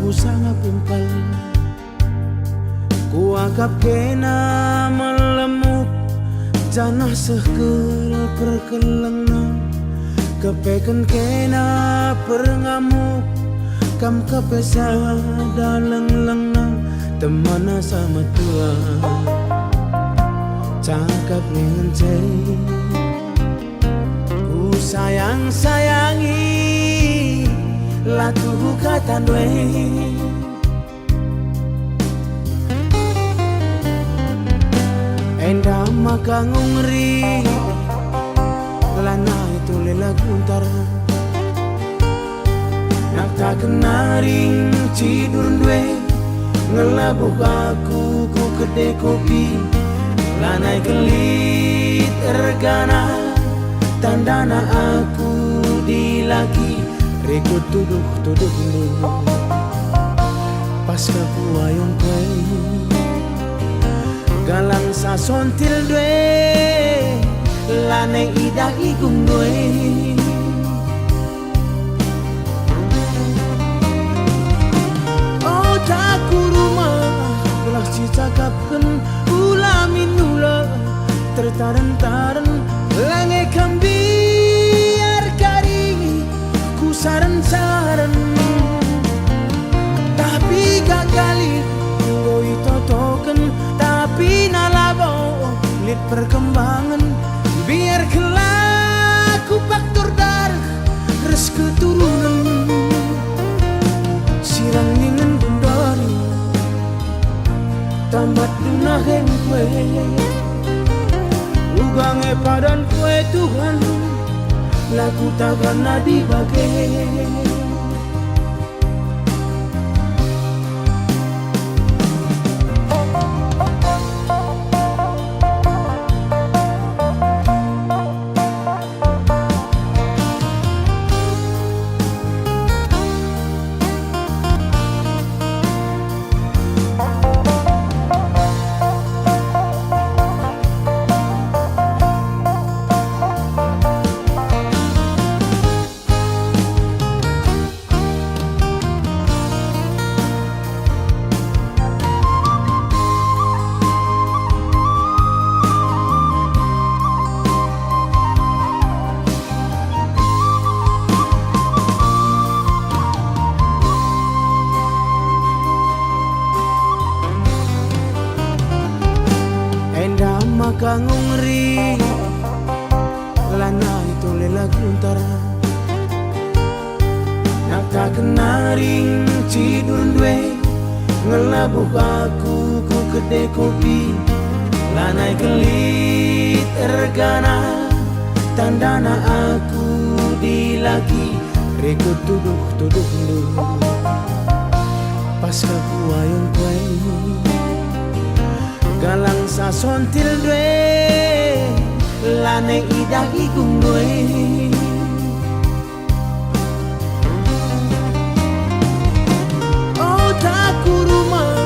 ku sangat pimpal. Ku agap kena melemuk janah sehkel perkelengna. Kepeken kena perngamuk kam kepesa daleng-lengna. Temana sama tua cakap ngencei. Ku sayang-sayangi latu kata dwe. Enda maka ngungri lana itu lela guntar. Nak tak kenaring cidur dwe ngelabuh aku ku kedai kopi. Lanai gelit ergana tandana aku dilagi. Rekut tuduh pas kaku ayong kwe galang sasontil dwe lane idah igung dwe. Oh taku rumah gelah cicakapken ulamin nula tertaren-taren lange kambiar kari ku saren-saren. Tapi gagali ngoi totoken tapi nalabo lit perkembangan biar kelaku faktor darah res keturunan. Sirang ningen bundari tamat dunah yang kue ugange padan kue Tuhan laku takkan nadi bagai. Maka ngungri lana itu lela guntar. Nak tak kenaring cidur dwe ngelabuh aku ku kedai kopi. Lanai gelit ergana tandana aku dilagi. Rekut tuduh pas kaku ayong kue galang sasontil dwe lane idah igung dwe. Oh taku rumah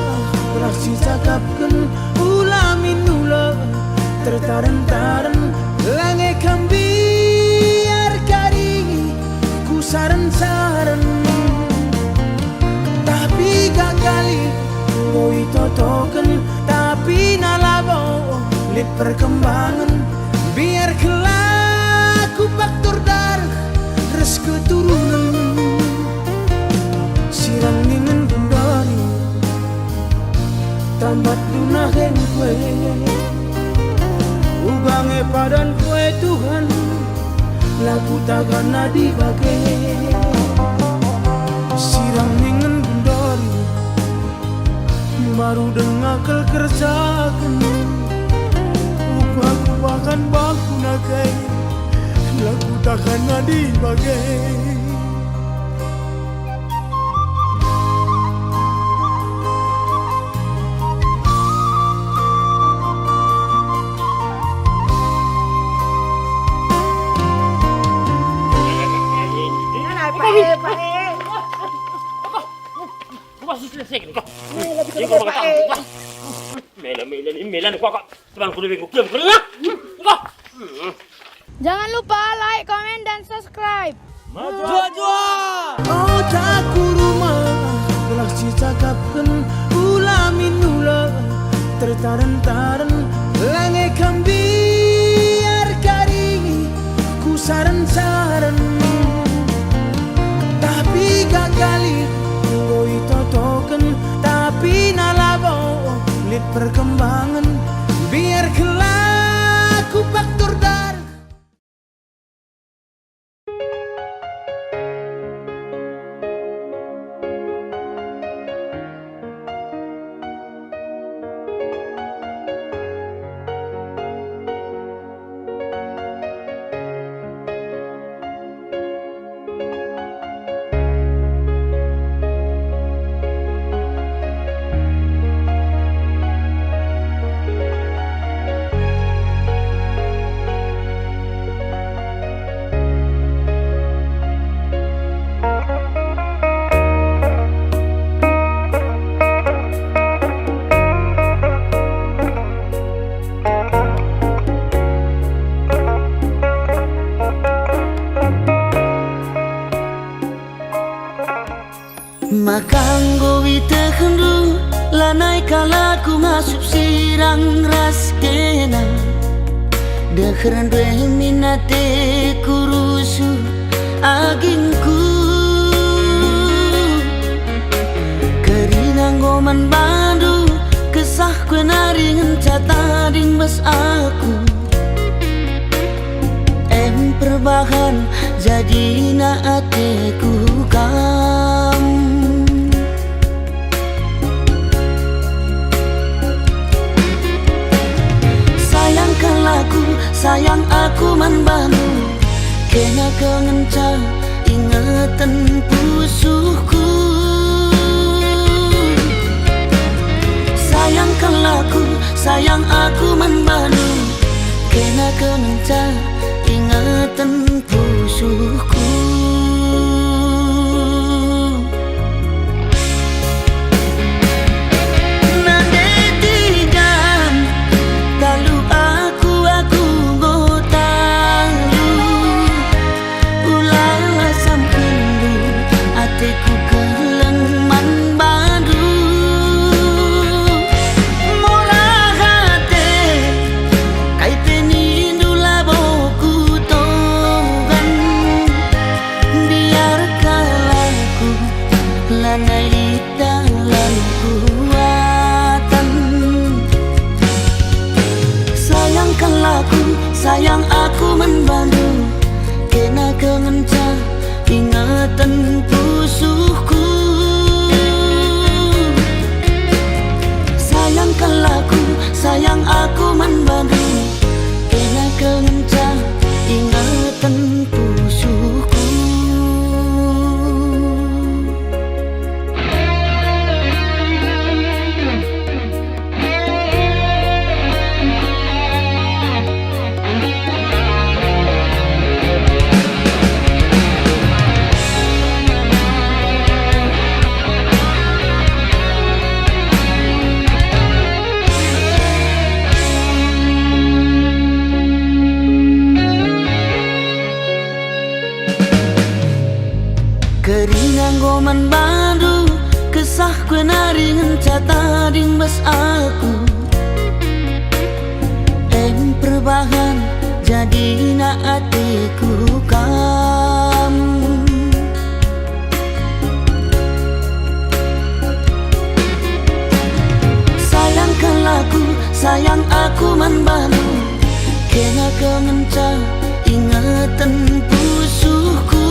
belah cicakapken ulamin nula tertaren-taren lange kambiar kari ku saren-saren. Tapi gagali ngoi totoken tapi nalabo lit perkembangan biar kelaku faktor darah res keturunan. Sirang ningen bundari tamat dunah yang kue ugange padan kue Tuhan laku takkan nadi bagai. Sirang ningen bundari baru dengar kerjakan upaku akan baku nagai laku takkan nadi bagai. Jangan lupa like, komen, dan subscribe. Jua-jua. Oh taku rumah Alak si cakapkan ula minula tertaren-taren lange kambiar kari ku saran-saran tapi gagali ngoi totoken tapi nalabo lit perkembangan biar kelaku faktor dar. Makanggo witehendu lanai kalaku ngasup sirang ras kena dekheran dwe minate kurusu agingku kerinang goman bandu kesah kue naringen catading bas aku perbahan jadi na ateku kamu sayang aku man banu kena kengenca ingatan pusuhku sayang aku man banu kena kengenca ingatan pusuhku. Sayang aku membantu kena kengenca ingatan pusuhku sayang aku membantu kena kengenca ingatan pusuhku. Kerinang goman bandu kesah kue naringen catading bas aku perbahan jadi na atiku kamu sayang aku man bandu kena kengenca ingatan pusuhku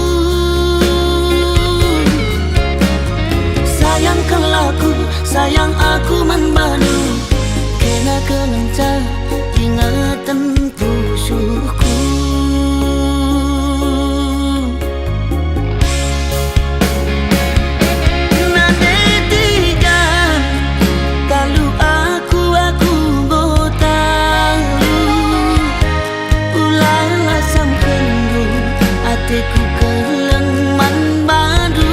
sayang aku man banu kena kengenca ingatan pusuhku. Nade tiga talu aku botalu ulang asam kendu atiku keleng man badu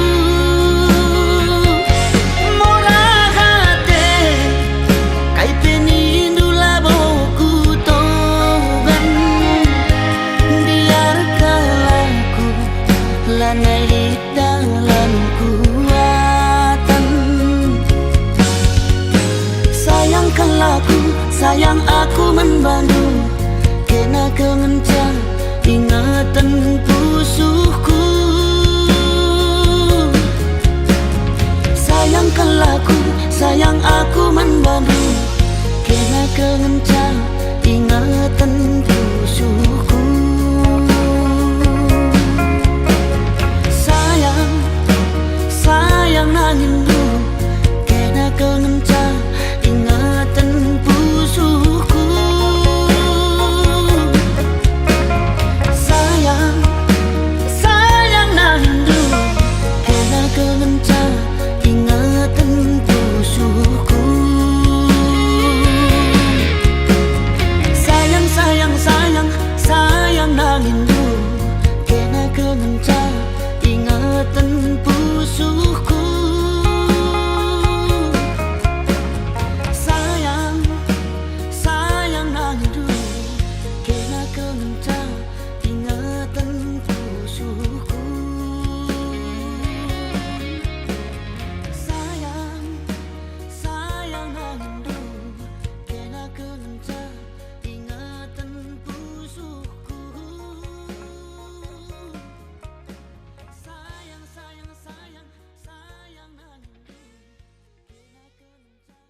Sayangkan laku, sayang aku membantu, kena kemencah ingatan pusuhku. Sayangkan laku, sayang aku membantu, kena kemencah ingatan pusuhku. Sayang, sayang nangindu, kena kemencah ingatan pusuhku. Sayang, sayang nangindu, kena kemencah ingatan pusuhku. Sayang, sayang, sayang, sayang nangindu, kena kemencah ingatan pusuhku. Sayang, sayang nangindu, kena kemencah ingatan pusuhku. Sayang, sayang nangindu, kena kemencah ingatan pusuhku. Sayang, sayang, sayang, sayang nangindu, kena kemencah.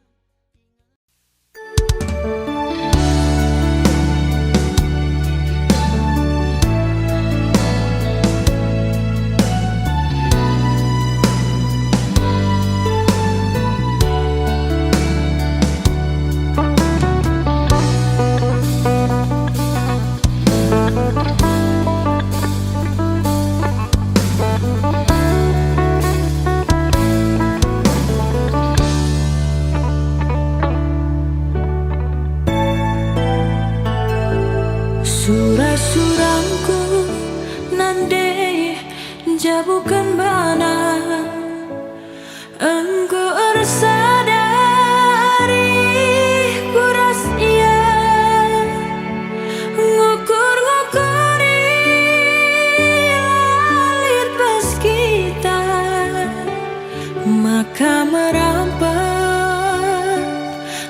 Surah-surahku nande jabukan bana, engkau sadari kuras ia ngukur-ngukuri lalit pas kita, maka merampat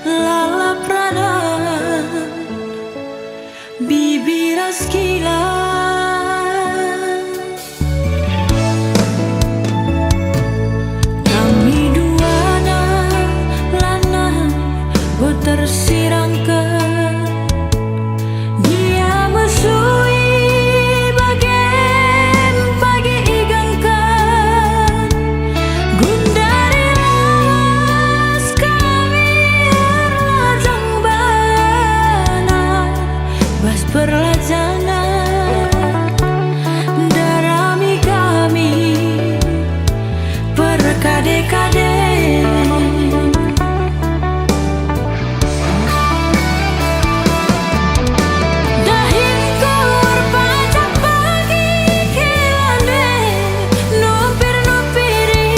lalap radang bibir sekilas. Kami duana lanang go tersirangkan, dia mesui bagen pagi igangkan, gundari las kami lajang bana bas perlajana darami kami perkade-kade. Dahingkur pajak pagi kilande, nupir-nupiri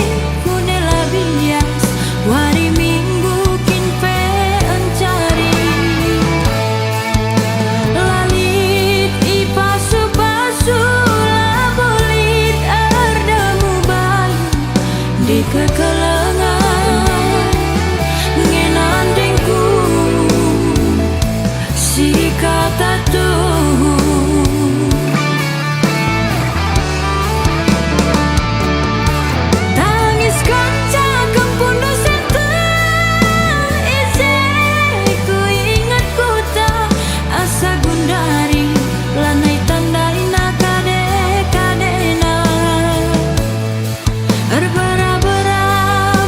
kunela bias, wari minggu kinpe encari. Lalit ipasu-pasu labulit ardemu bayu di kekelengan ngenandengku si kata tuh. Tangis kaca kempun dosen ise ku ingat kuta asa gundari lanai tandaina kade-kadena. Erbara-bara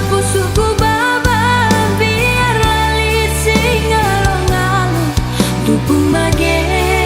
pusuku baba biar lalit sing ngalong-ngalong tupung bagen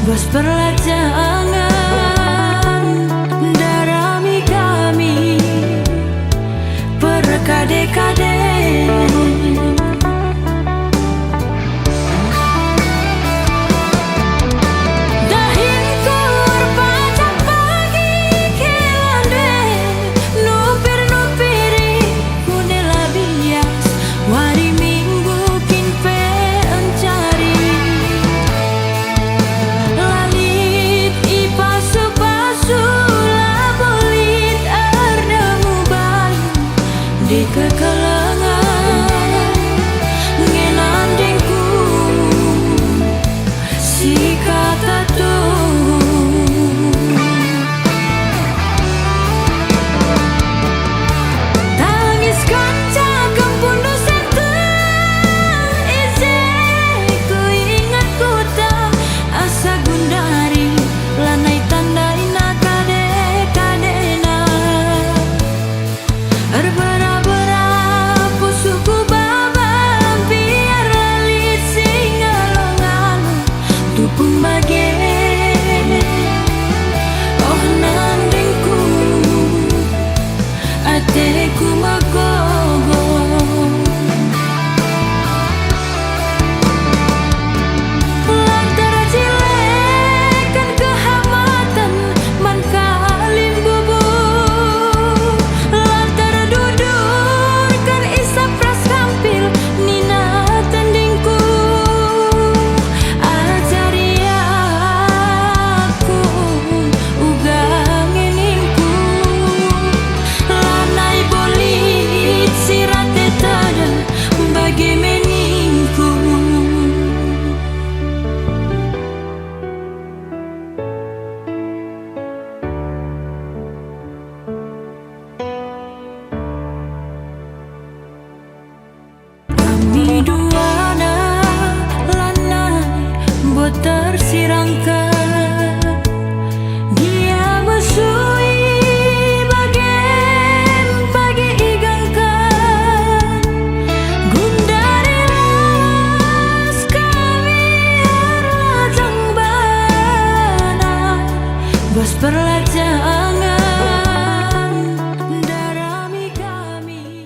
bos perlajangan darami kami berkade-kade. Di kekelengan ngenandingku si kata tuh tangis kanca kempundu sente ije ku ingat kota asa gundari lanai tandaina kade-kadena ateku magogo lantara cilekan kehamatan man kalin bubu lantara dudurkan isap ras kampil nina tandingku ajari aku ugang iningku lanai bolit sirate tada bagi meningku. Kami duana lanai buat tersirangkan dia mesui bagian pagi igangkan gundari las kami lajang bana bos perlajangan darami kami.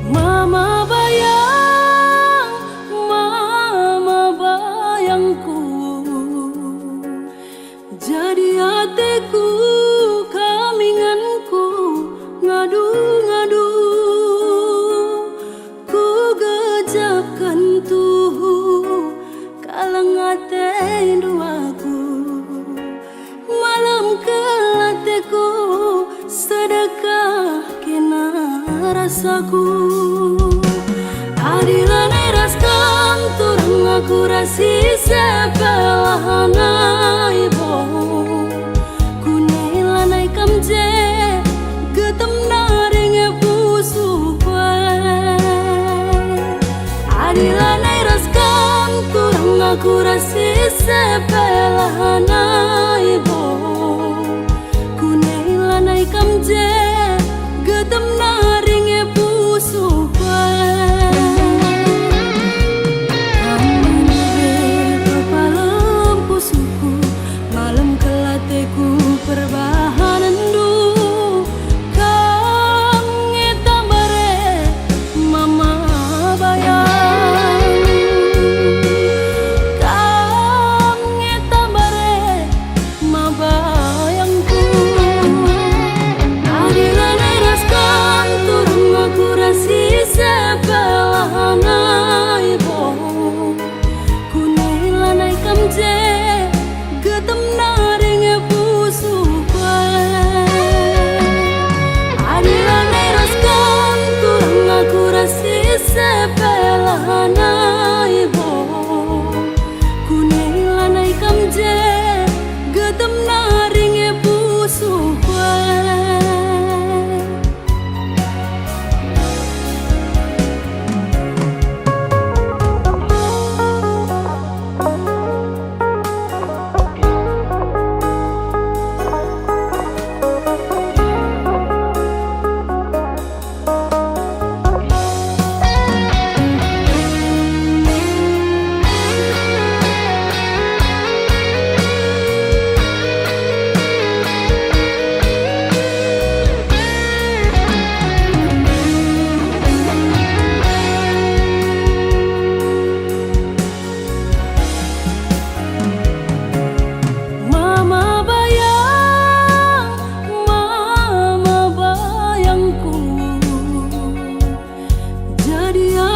Mama bayangku jadi hatiku kaminganku ngadu-ngadu ku gejapkan tuh kalang hati duaku malam kelateku sedekah kena rasaku adilan eras turun aku rasi sebelahana ibu kunailanai kamje getem naring busuk adilan eras turun aku rasi sebelahana ibu kunailanai kamje getem naring busuk perbahanan du kang ngetambare mama bayang kang ngetambare mama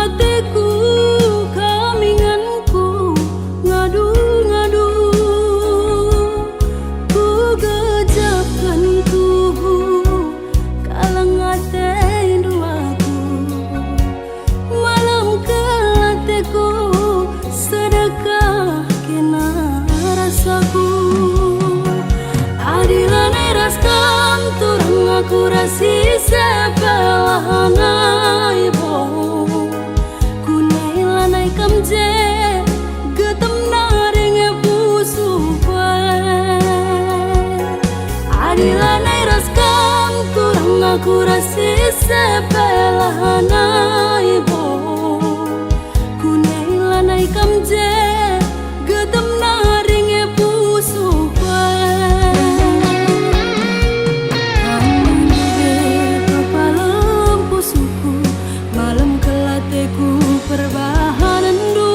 hatiku kaminganku ngadu-ngadu ku gejapkan tubuh kalang hati duaku malam kelatiku sedekah kena rasaku adilan eraskan turang aku rasi sebelahana ibu kunailanai kamje getem naring busu kue adilan eraskan turang aku rasi sebelahana ibu kunailanai kamje getem naring busu kue perbahanan du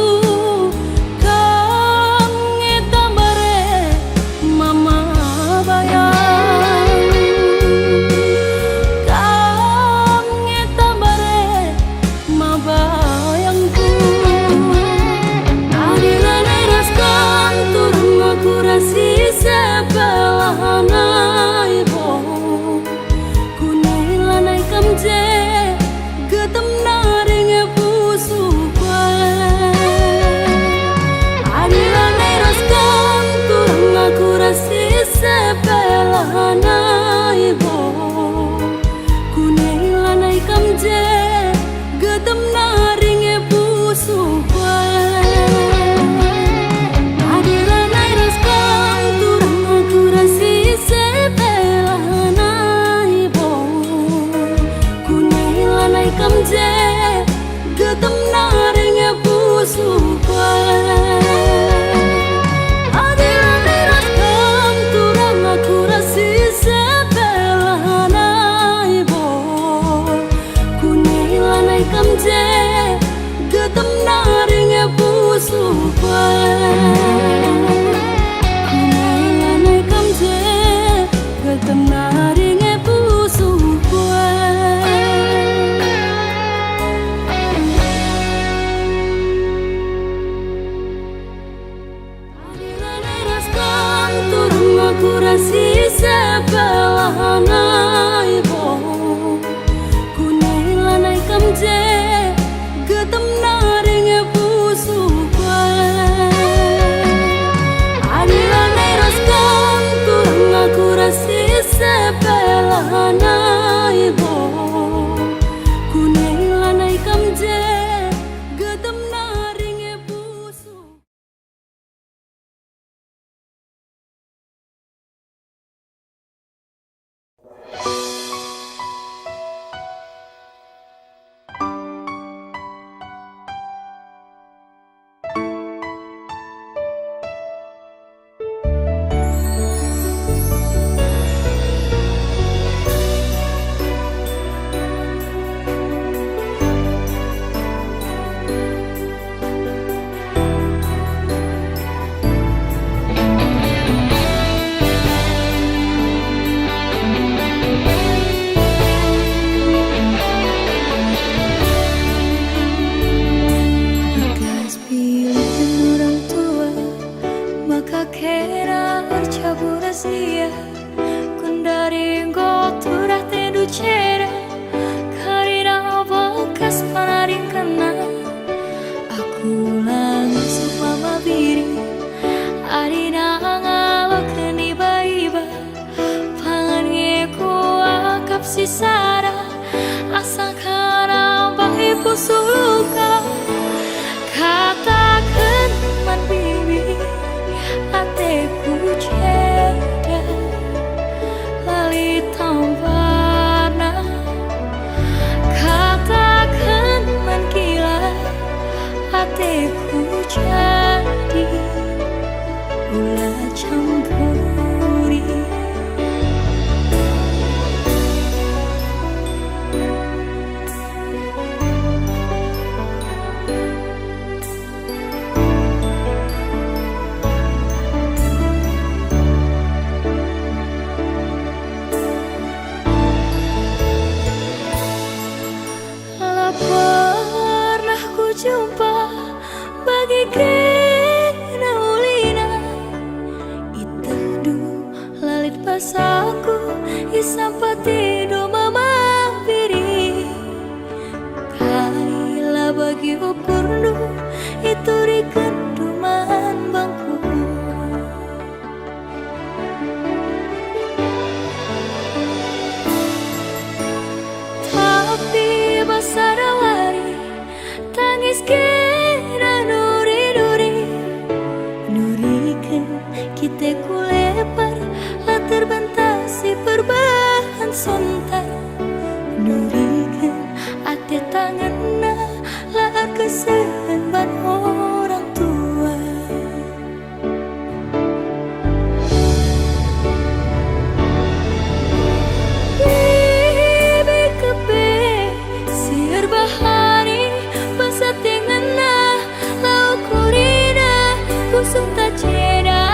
kang ngetambare mama bayang kang ngetambare mama bayangku adilan eraskan turun aku rasi sebelahana ibu kunailanai kamje getem naring sebelahana ibu kunailanai kamje getem naring busu kue adilanai raskan turang aku rasi sebelahana ibu kunailanai kamje getem naring busu kue kamje getem naring busu kue kunailanai kamje getem naring busu kue adilanai raskan turun aku rasi sebelahana ibu kunailanai kamje getem naring busu kue adilanai raskan turang aku rasi sebelahana ibu kunailanai kamje getem naring busu sisara asakana bahi pusuluka katakan man bibi ateku ceda lali tampana katakan man kila ateku jadi ulah campuri jumpa bagi kena ulina itadu lalit pasaku isampati do mama piri kaila bagi ukurnu itu di keduman bangku tapi basarawari tangis kena nuri-nuri nurikan kita kulepar lah terbentasi perubahan sontak nurikan ate tanganna lah kesehan orang tua Bibi kepe siar bahari basa tengana lau kurina kusuk tak ceda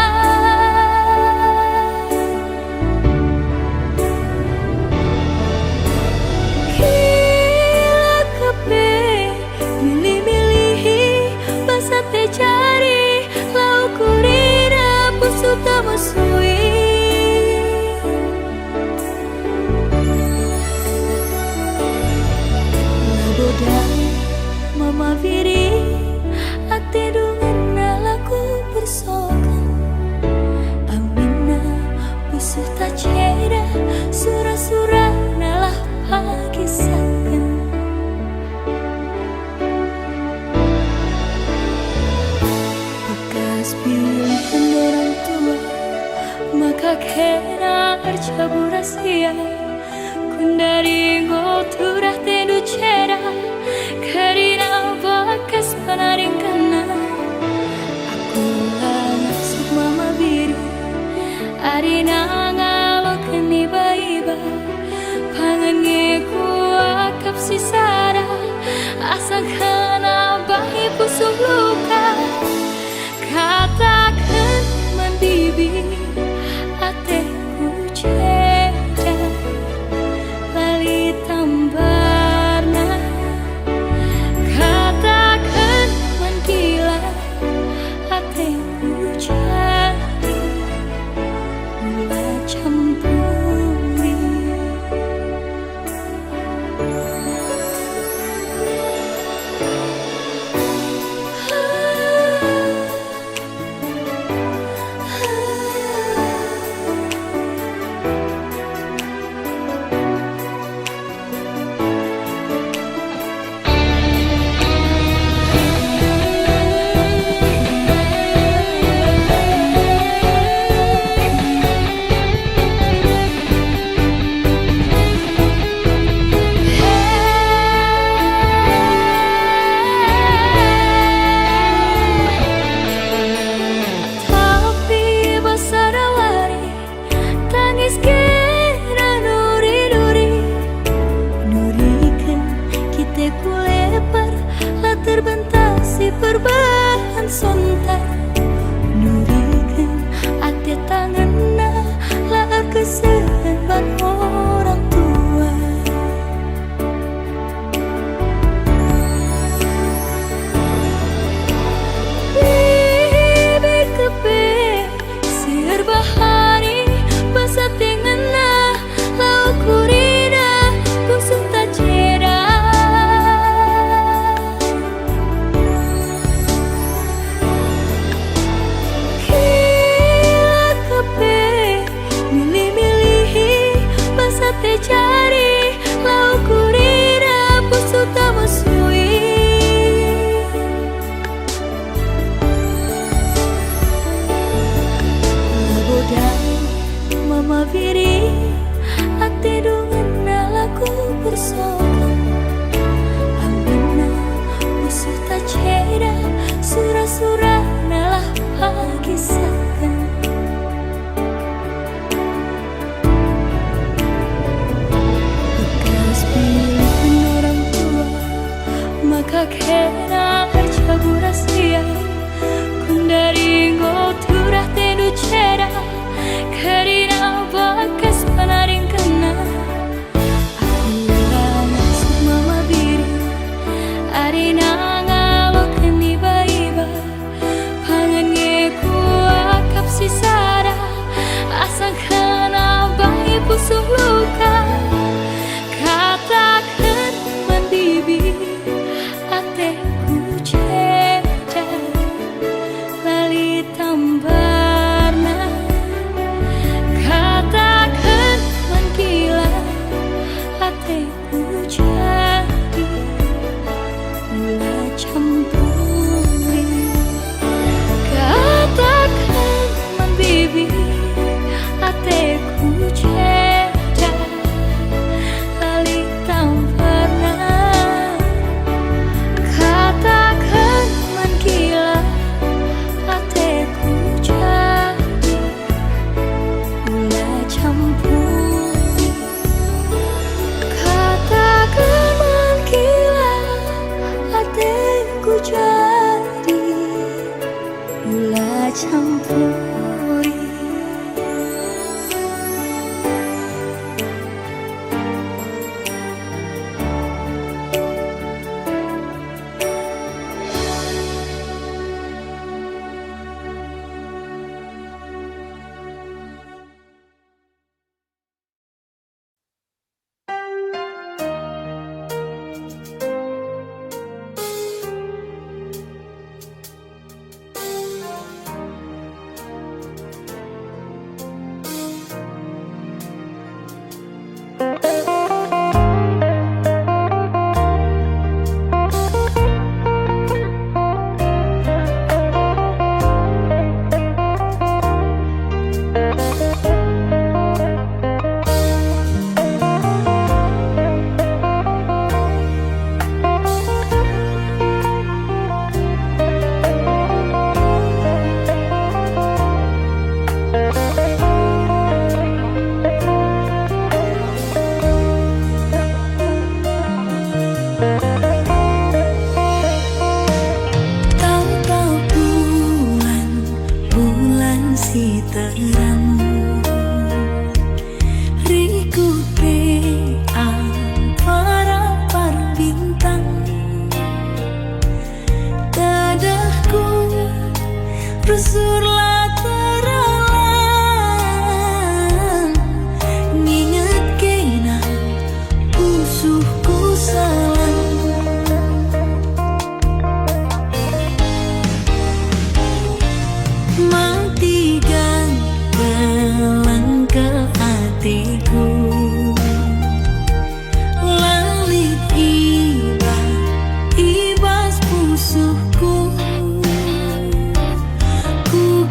Kila kepe milih-milihi basa te cari lau kurina pusuk tak musui Labodai mama viri ate dungan nalaku bersokan Amina busuh tak ceda surah-surah nalah pagisakan Bekas pilihan orang tua maka kena arcabu rahasia kundari ngoturah tendu cera karina bakas penaring kana aku langsung mama biri arina ngalo keni baiba pangan ngeku akap sisara asang kana bahi pusuk luka katakan mandibi ateku ceda lali tambarna katakan mangkila ateku cari mula campuri Tapi basarawari tangis kena nuri-nuri nurikan kita kulepar lah terbentasi perubahan sontak nurikan ate tanganna lah kesehan orang tua Bibi kepe siar bahari basa tengana lau kurina kusuk tak ceda Kila kepe milih-milihi basa te cari lau kurina pusuk tak musui Labodai mama viri ate dungan nalaku bersokan Amina busuh tak ceda surah-surah nalah pagisakan Bekas pilihan orang tua maka kena arcabu rahasia kundari ngoturah tendu ceda karina bakas penaring kana aku langsung mama biri arina pusuh luka. Katakan mandibi ateku ceda lali tambarna. Katakan mangkila ateku jadi mula campuri. Katakan mandibi ateku ceda lali tambarna. Katakan mangkila ateku jadi mula campuri. Katakan mangkila ateku jadi mula campuri. Tahu-tahu bulan si terang rikupe para bintang. Dadahku rusurlah teralang nginget kena pusuhku salang. Matikan belang ke hatiku lalit ibas pusuhku. Ku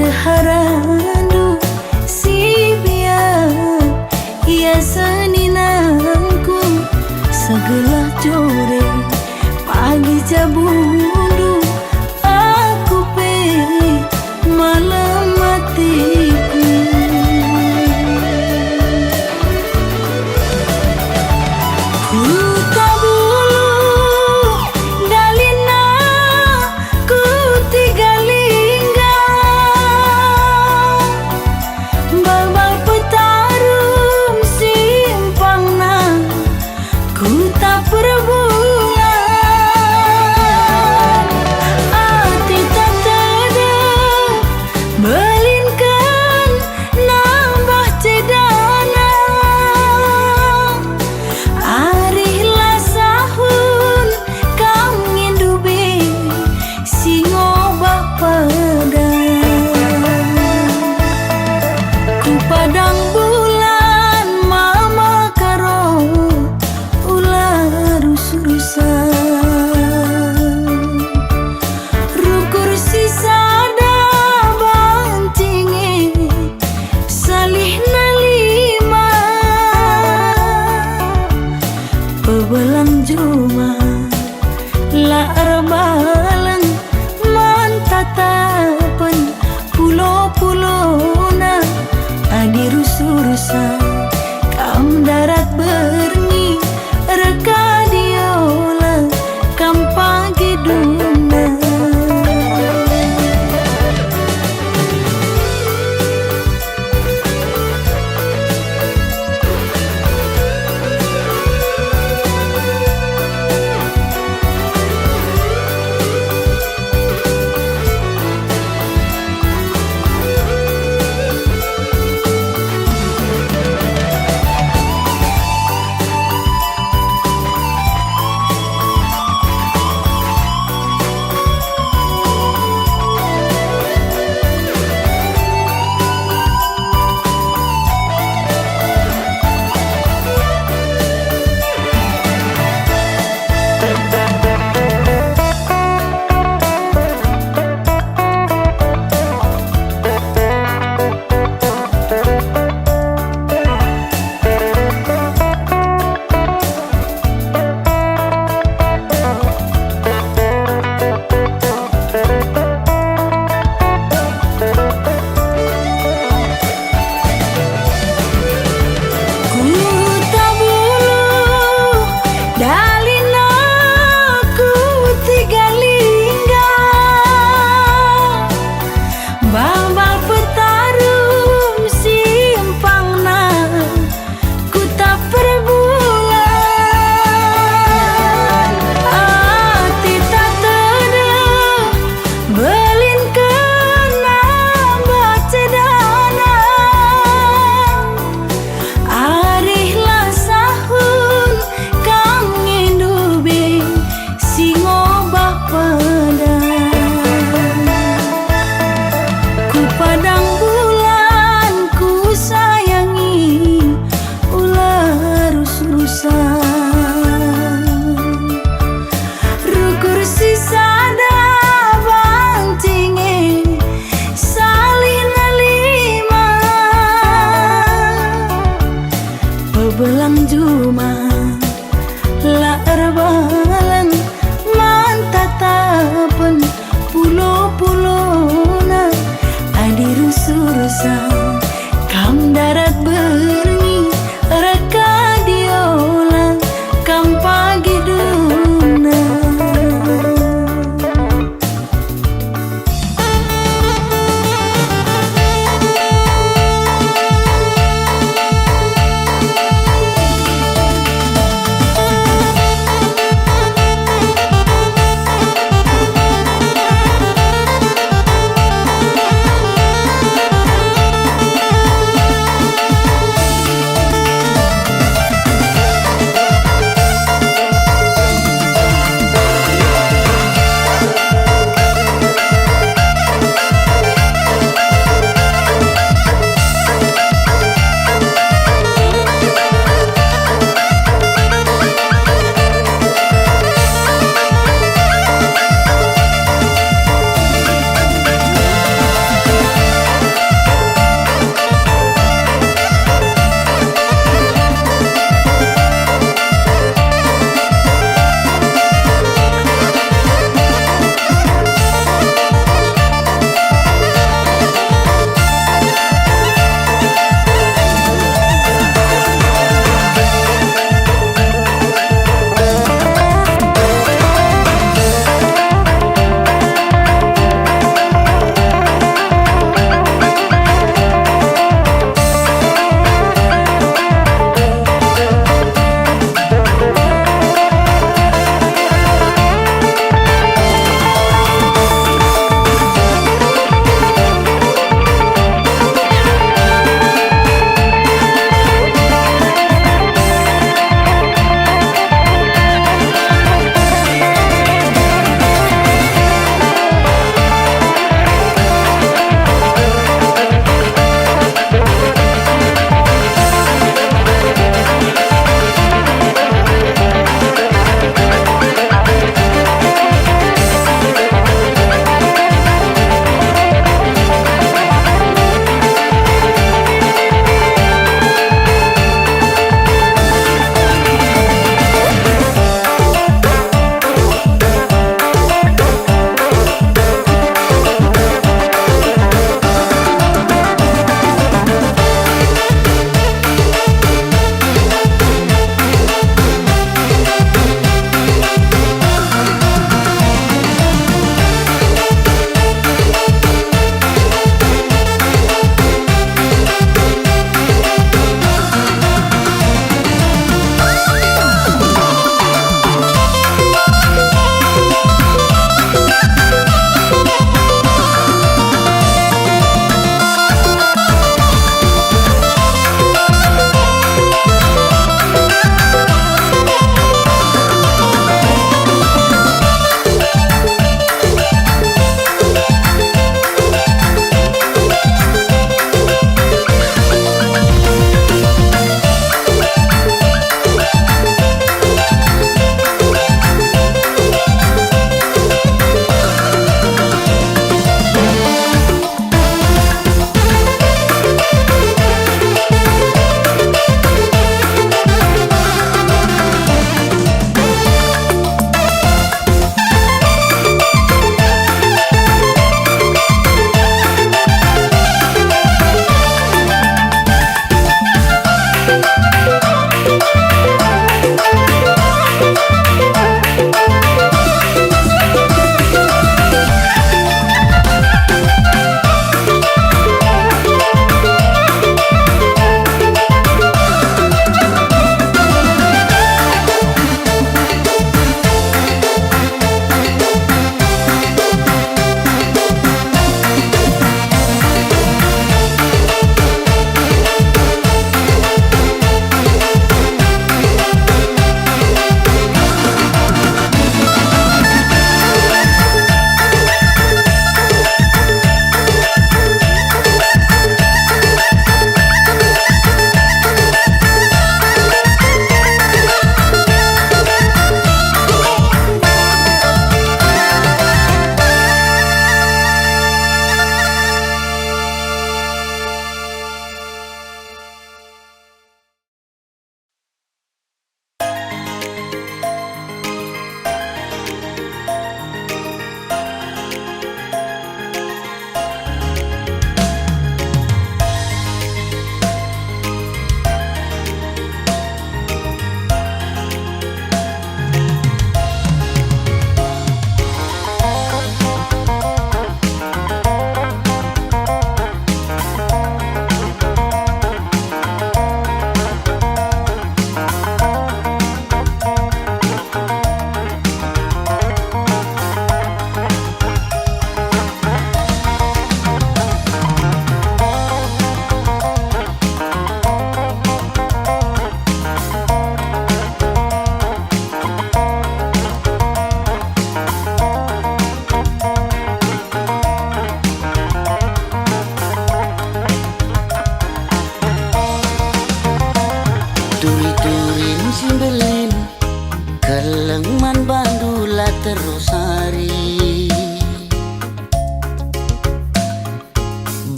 harandu si biar ia seninangku segelah jore pagi jabundu aku pe malam matiku ku tabulu dalina ku tiga lingga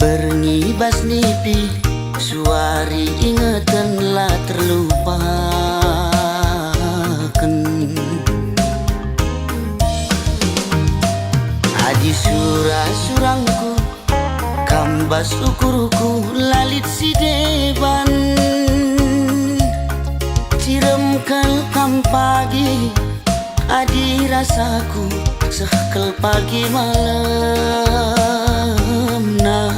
Bernibas nipi suari ingetanlah terlupakan. Adi surah-surangku kambas ukurku lalit si deban. Ciremkel kam pagi adi rasaku sehkel pagi malam nah.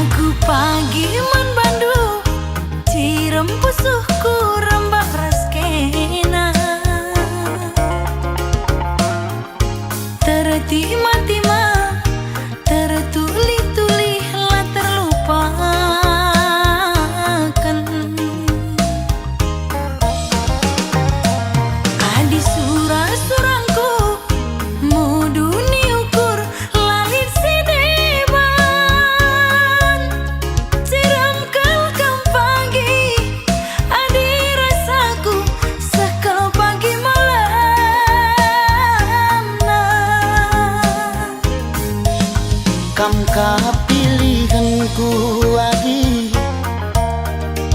Aku pagi man bandu cirem pusuhku rembak raskena tertima-tima tertuli-tuli lah terlupakan. Adi surah-surangku mudu ni ukur lalit si deban. Ciram kelkam pagi adi rasaku sekal pagi malam nah. Kam pilihanku adi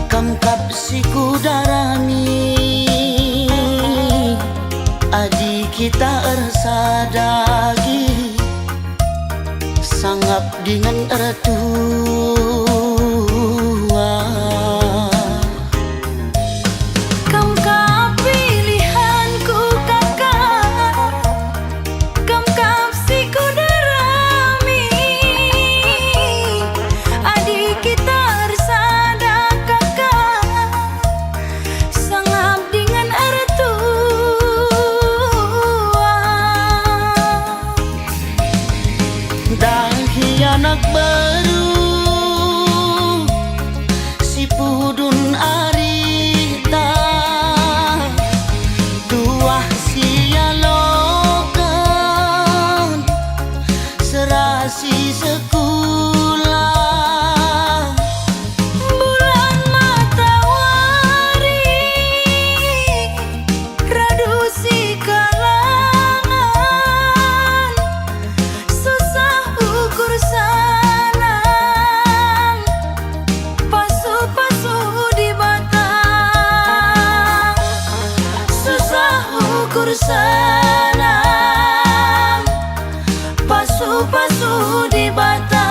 kam kapsiku darami adi kita ersadagi sangap dengan ertua. Kam pilihanku kakak, kam kapsiku darami adi kita ersada kakak sangap dengan ertua. Dahi anak baru si pudun arita tuah sialokan serasi sekolah. Bulan matahari radu si kalangan susah ukur sanang pasu-pasu di batang susah ukur sanang pasu-pasu di batang.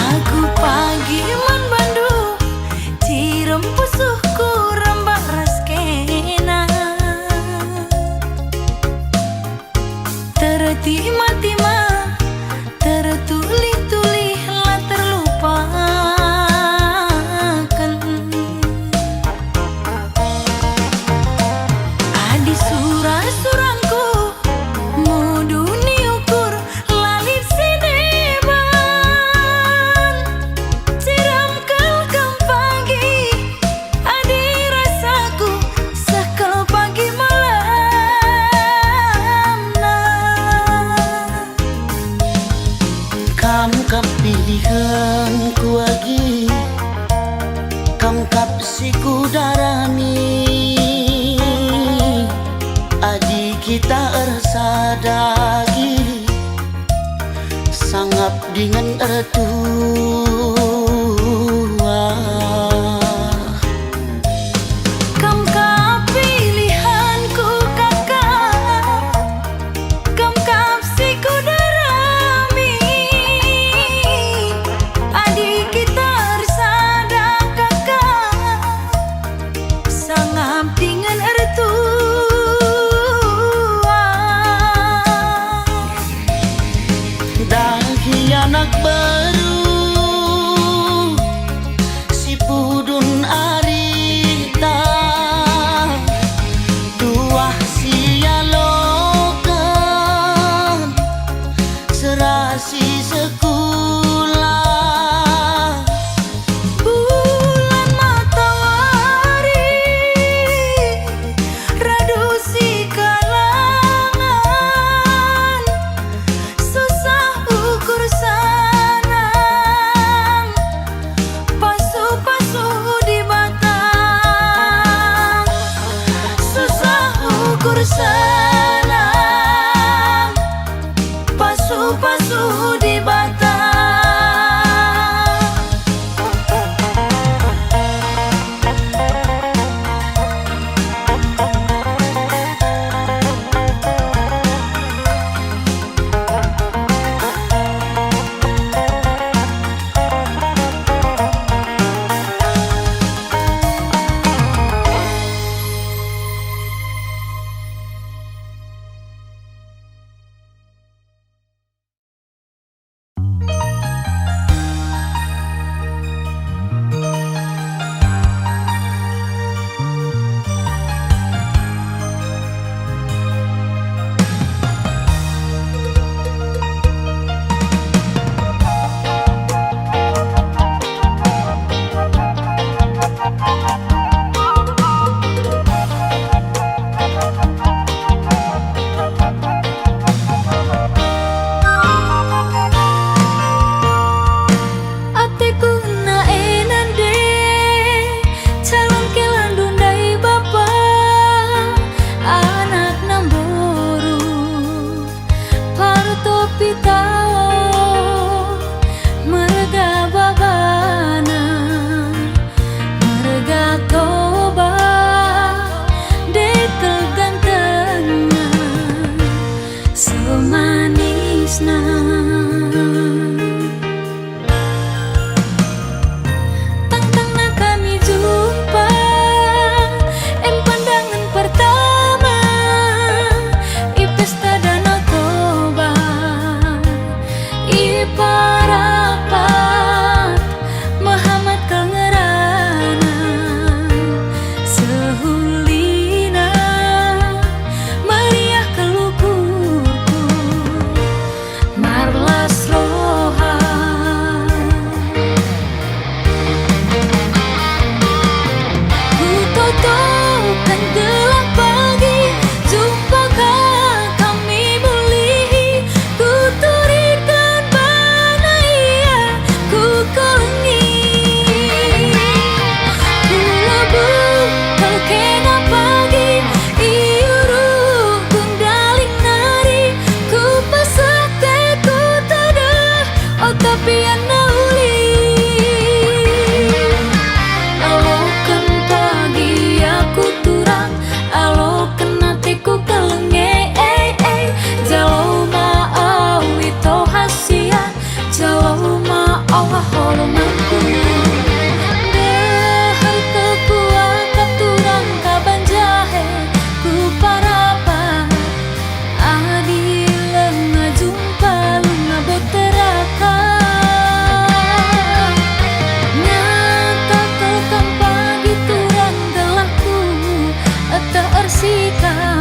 Aku pagi man bandu cirem pusuhku rembak raskena tertima-tima tertuli-tuli lah terlupakan. Adi surah-surangku mudu ni ukur lalit si deban. Ciram kelkam pagi adi rasaku sekal pagi malam nah. Kam pilihanku lagi kam kapsiku darami adi kita ersadagi sangap dengan ertua. Kam pilihanku kakak, kam kapsiku darami adi kita ersada kakak sangap dengan ertua. Dahi anak baru Allah holomaku dehar kekuat katurang kaban jahe ku parapa adi lenga jumpa lunga boteraka nyata kelkam pagi turang gelahku ata ersika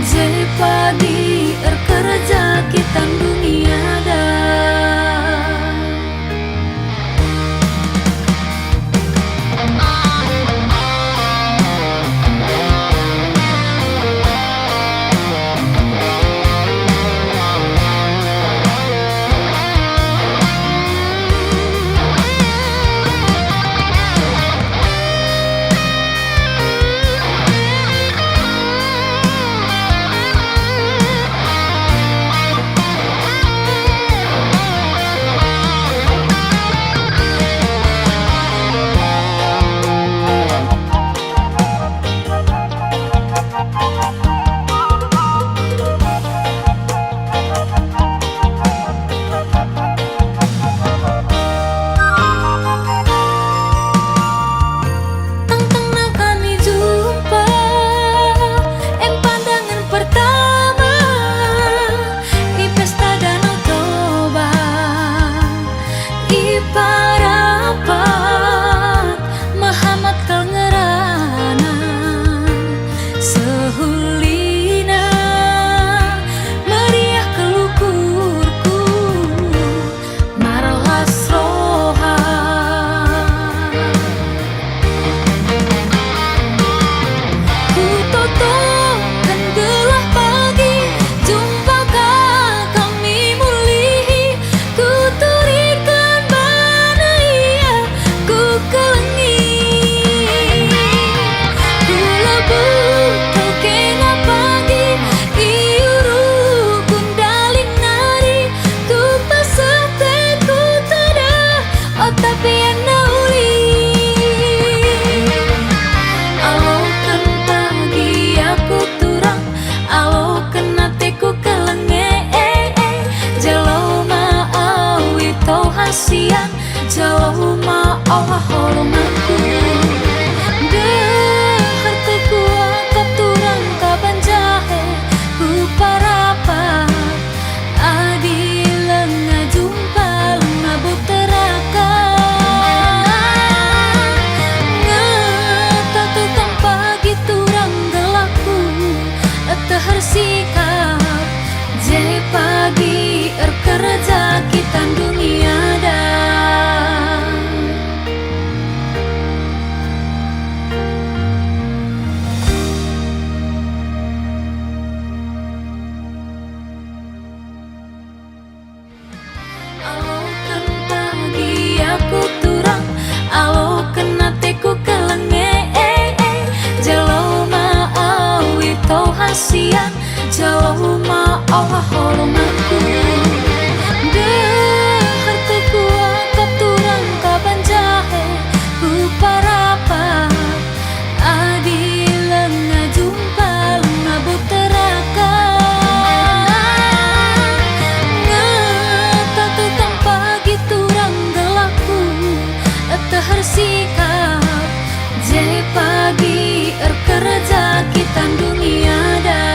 jepadi kerja kita dunia dah. Siang jauh ma Allah holomaku dehar kekuat katurang kaban jahe ku parapa adi lenga jumpa lenga boteraka ngata tukang pagi turang gelapku tehar sikap je pagi kerja kita dunia siang jauh ma Allah holomaku dehar kekuat katurang kaban jahe ku parapa adi lenga jumpa lenga boteraka ngata tukang pagi turang gelapku tehar sikap je pagi kerja kita dunia dah.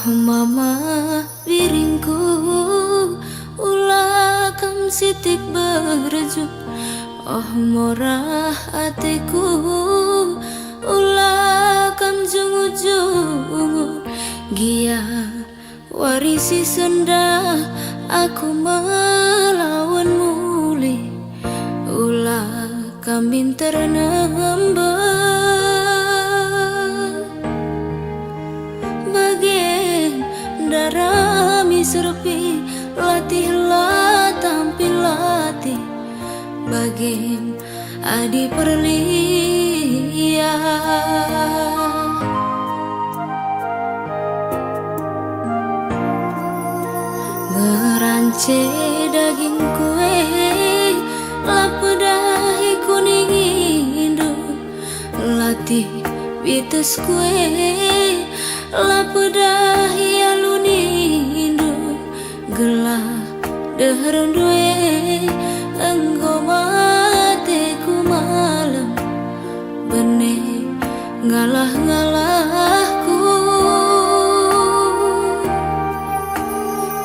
Oh mama biringku, ulah kam sitik berju. Oh morah hatiku, ulah kam jungu-jungu. Gia warisi senda, aku melawan muli. Ulah kambing ternamba, bagian darami serpi. Latihlah tampil latih, bagian adi perlia. Ngerance daging kue, lapedahi kuning indu. Latih bites kue, lapedahi alun indu. Gelah deheran due, engkau mateku malam. Benih ngalah-ngalahku.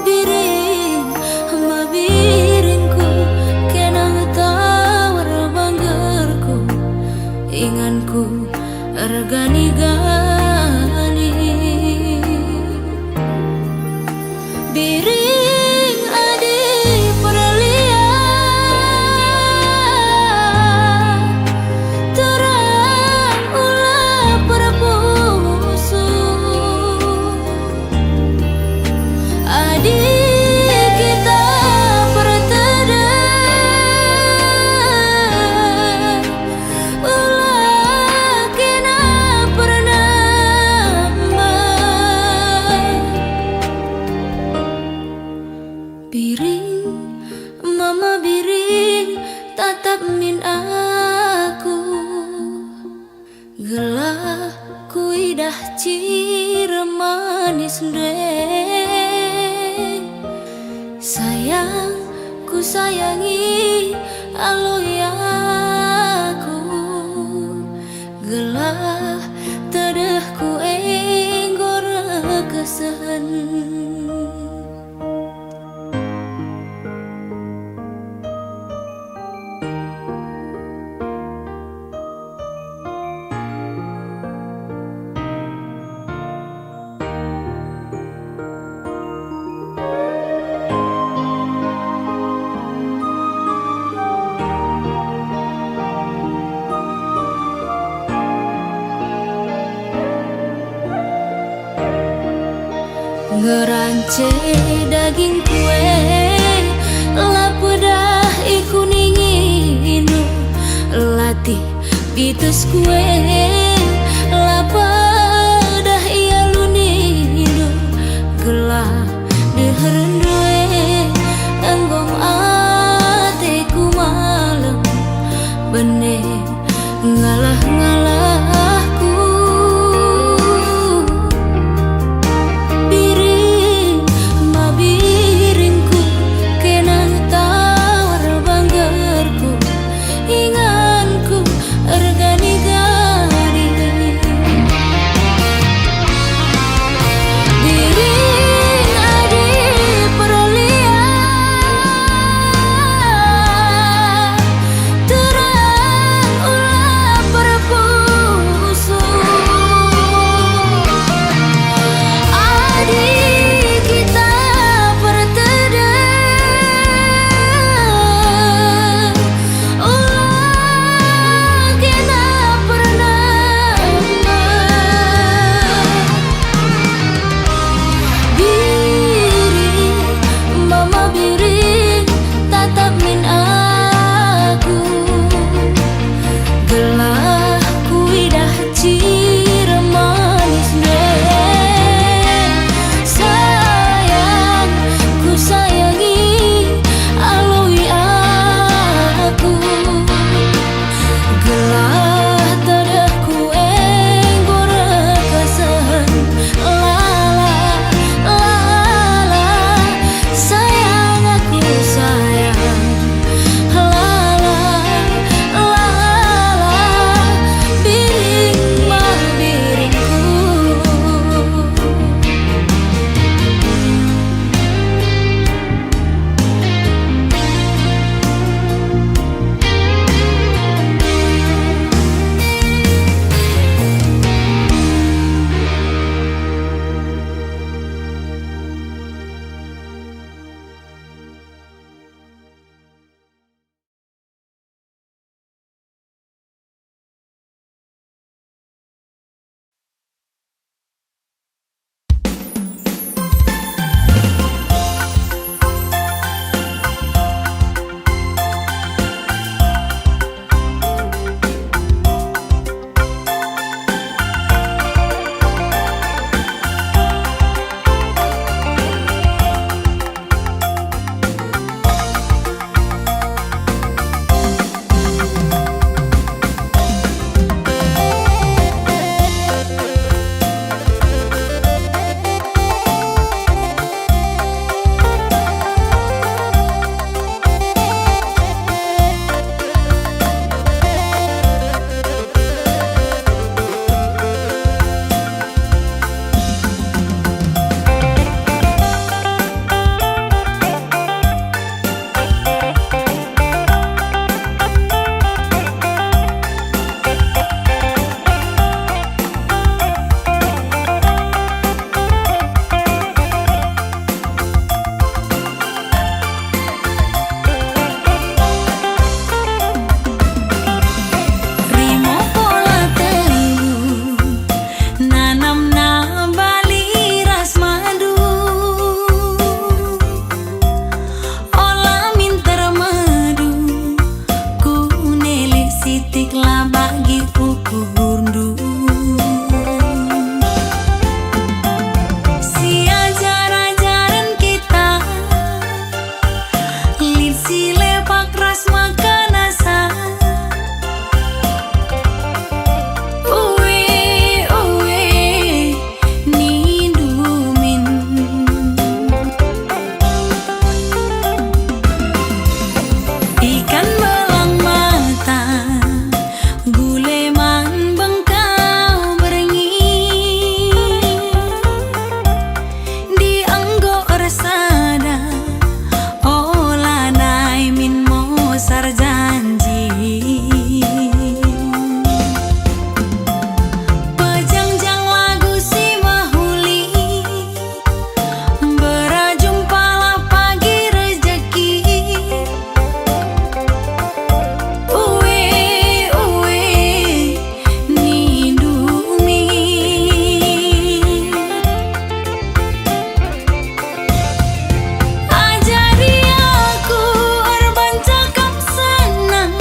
Biring ma biringku, kenang tawar banggerku. Inganku regani-gani. Biring adi perlia, terang ulah perpusu. Adi kita berteda, ulah kena pernama. Biring, mama biring, tatap min aku. Gelah kuidah cire manis deh. Sayang, ku sayangi aloyaku. Gelah tedeh ku enggor kesen. Ngerance daging kue, lapedah ikuning indu. Latih bites kue, lapedah ialun indu. Gelah deheran due, enggong atiku malam. Benih ngalah-ngalahku. Biring ma biringku, kenang tawar banggerku. Inganku regani-gani. janji. Pejangjang lagu si mahuli, berjumpalah pagi rezeki. Uwe uwe nindumi, ajari aku arban cakap senang,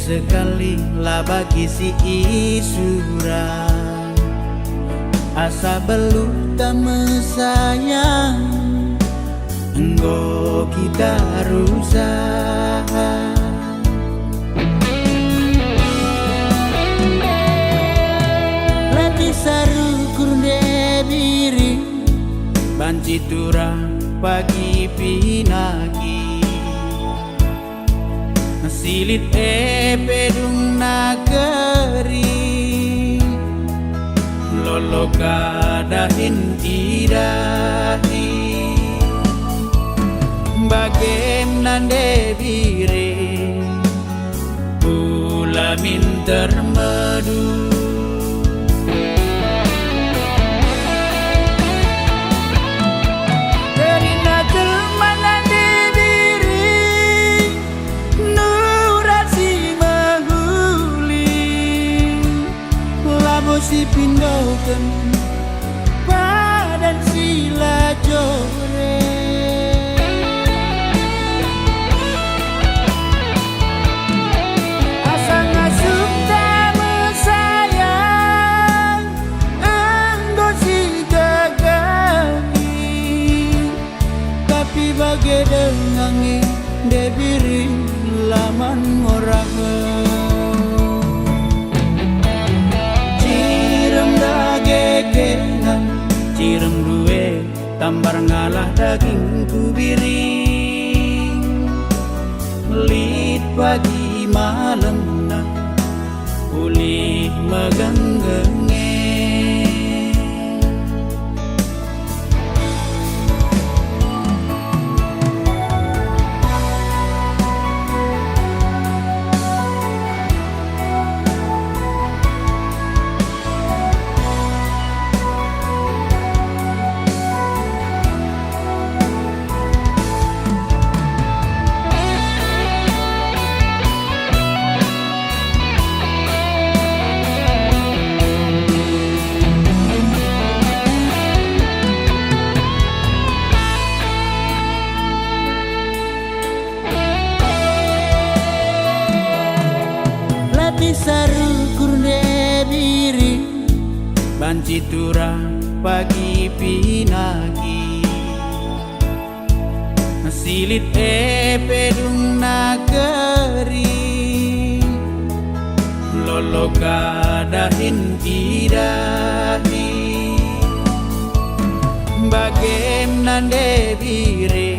sekali lah bagi si isura. Asa belum tak mesayang, enggo kita rusak. Latih saru kurde diri, banci turang pagi pinagi. Silit pedung nagari, lolo kadahin idahi. Bagaimana debire pula minter madu. Si pindokan padan sila jore, asa ngasup tak mesayang, enggo si gagani. Tapi bagai dengangi debiri laman ngorah. Cirem duwe tambar ngalah daging kubiring, melit pagi malam nak pulih megenggenge. Saru kurde diri, banci turang pagi pinagi. Silit pedung nagari, lolo kadahin idahi. Bagaimana debire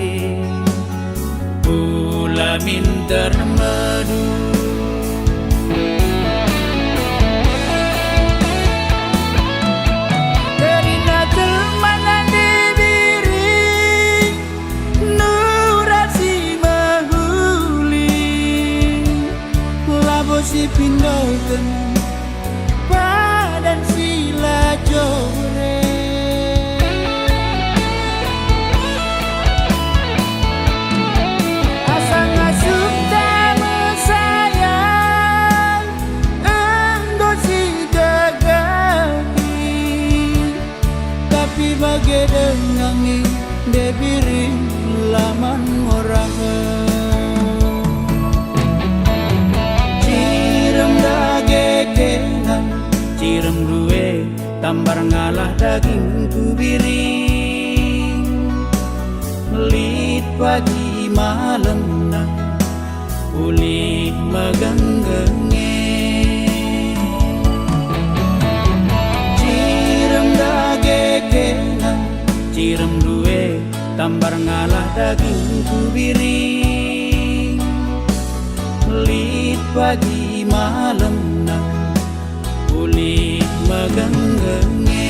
pula minter madu. Si pindokan padan sila jore, asa ngasup tak mesayang, enggo si gagani. Tapi bagai dengangi debiri laman ngorah. Cirem duwe tambar ngalah daging kubiring, melit pagi malam nak pulih megenggenge. Cirem dagegenan, cirem duwe tambar ngalah daging kubiring, melit pagi malam nak pulih megenggenge.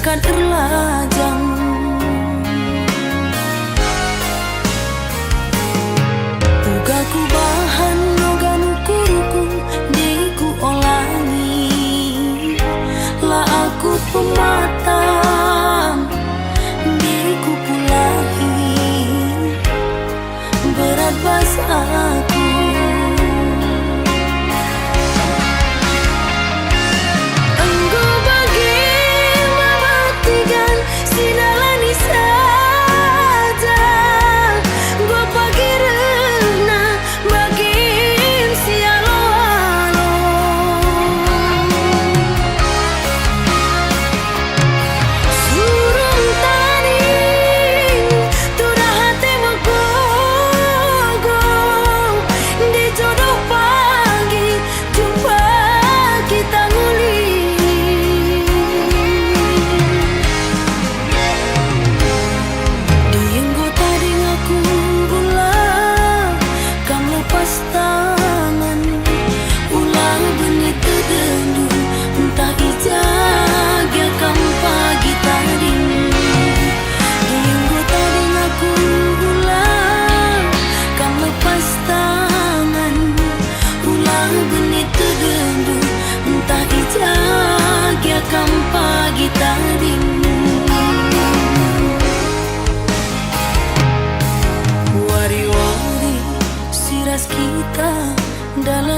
kan erlajang. Uga ku bahan nogan ukuruku diku olangi, lah aku pematang diku pulahi, berat bas aku. Pagi tadi wari-wari siras kita dalam